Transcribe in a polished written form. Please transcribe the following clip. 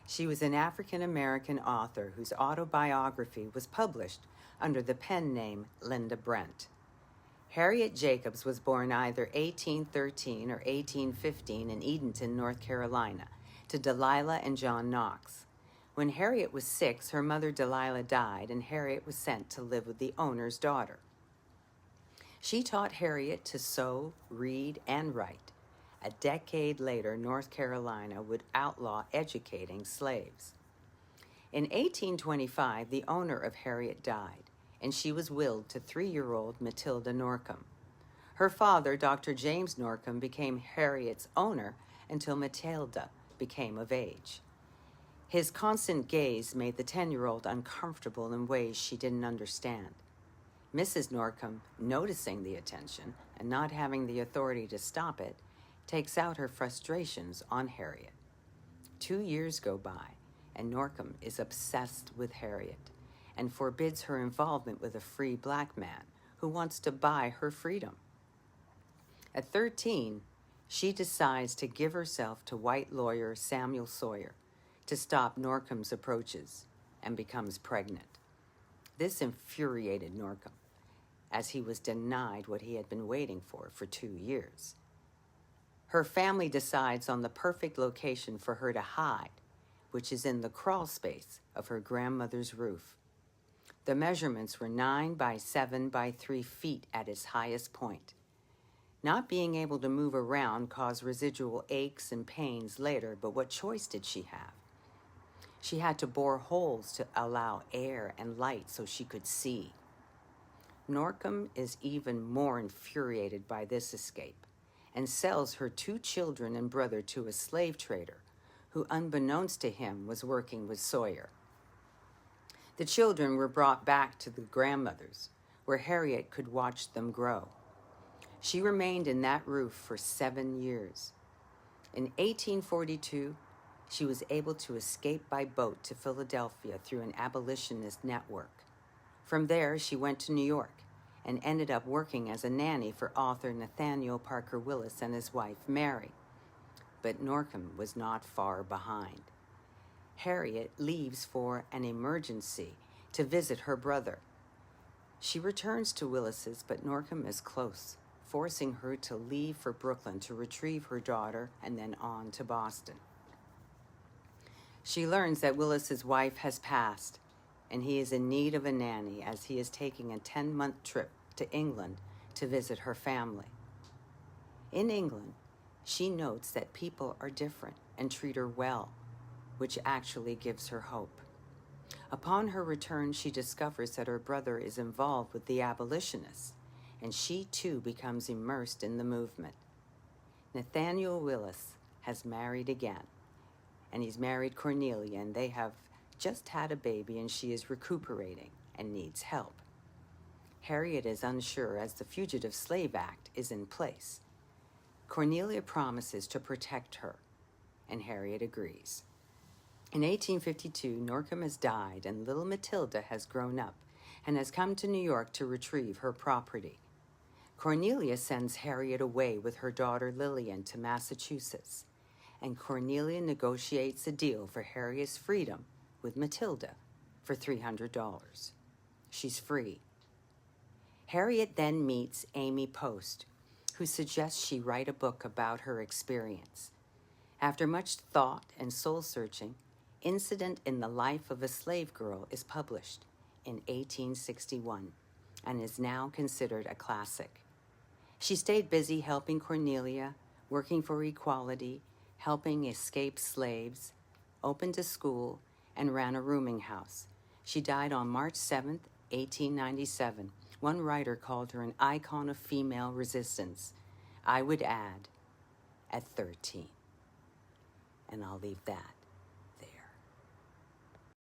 She was an African-American author whose autobiography was published under the pen name Linda Brent. Harriet Jacobs was born either 1813 or 1815 in Edenton, North Carolina, to Delilah and John Knox. When Harriet was 6, her mother Delilah died, and Harriet was sent to live with the owner's daughter. She taught Harriet to sew, read, and write. A decade later, North Carolina would outlaw educating slaves. In 1825, the owner of Harriet died, and she was willed to 3-year-old Matilda Norcom. Her father, Dr. James Norcom, became Harriet's owner until Matilda became of age. His constant gaze made the 10-year-old uncomfortable in ways she didn't understand. Mrs. Norcom, noticing the attention and not having the authority to stop it, takes out her frustrations on Harriet. 2 years go by, and Norcom is obsessed with Harriet and forbids her involvement with a free black man who wants to buy her freedom. At 13, she decides to give herself to white lawyer Samuel Sawyer to stop Norcom's approaches and becomes pregnant. This infuriated Norcom, as he was denied what he had been waiting for 2 years. Her family decides on the perfect location for her to hide, which is in the crawl space of her grandmother's roof. The measurements were 9 by 7 by 3 feet at its highest point. Not being able to move around caused residual aches and pains later, but what choice did she have? She had to bore holes to allow air and light so she could see. Norcom is even more infuriated by this escape and sells her 2 children and brother to a slave trader who, unbeknownst to him, was working with Sawyer. The children were brought back to the grandmothers, where Harriet could watch them grow. She remained in that roof for 7 years. In 1842, she was able to escape by boat to Philadelphia through an abolitionist network. From there, she went to New York and ended up working as a nanny for author Nathaniel Parker Willis and his wife, Mary. But Norcom was not far behind. Harriet leaves for an emergency to visit her brother. She returns to Willis's, but Norcom is close, forcing her to leave for Brooklyn to retrieve her daughter and then on to Boston. She learns that Willis's wife has passed, and he is in need of a nanny as he is taking a 10-month trip to England to visit her family. In England, she notes that people are different and treat her well, which actually gives her hope. Upon her return, she discovers that her brother is involved with the abolitionists, and she too becomes immersed in the movement. Nathaniel Willis has married again, and he's married Cornelia, and they have just had a baby, and she is recuperating and needs help. Harriet is unsure as the Fugitive Slave Act is in place. Cornelia promises to protect her, and Harriet agrees. In 1852, Norcom has died, and little Matilda has grown up and has come to New York to retrieve her property. Cornelia sends Harriet away with her daughter Lillian to Massachusetts, and Cornelia negotiates a deal for Harriet's freedom with Matilda for $300. She's free. Harriet then meets Amy Post, who suggests she write a book about her experience. After much thought and soul-searching, Incident in the Life of a Slave Girl is published in 1861 and is now considered a classic. She stayed busy helping Cornelia, working for equality, helping escaped slaves, opened a school, and ran a rooming house. She died on March 7, 1897. One writer called her an icon of female resistance. I would add, at 13. And I'll leave that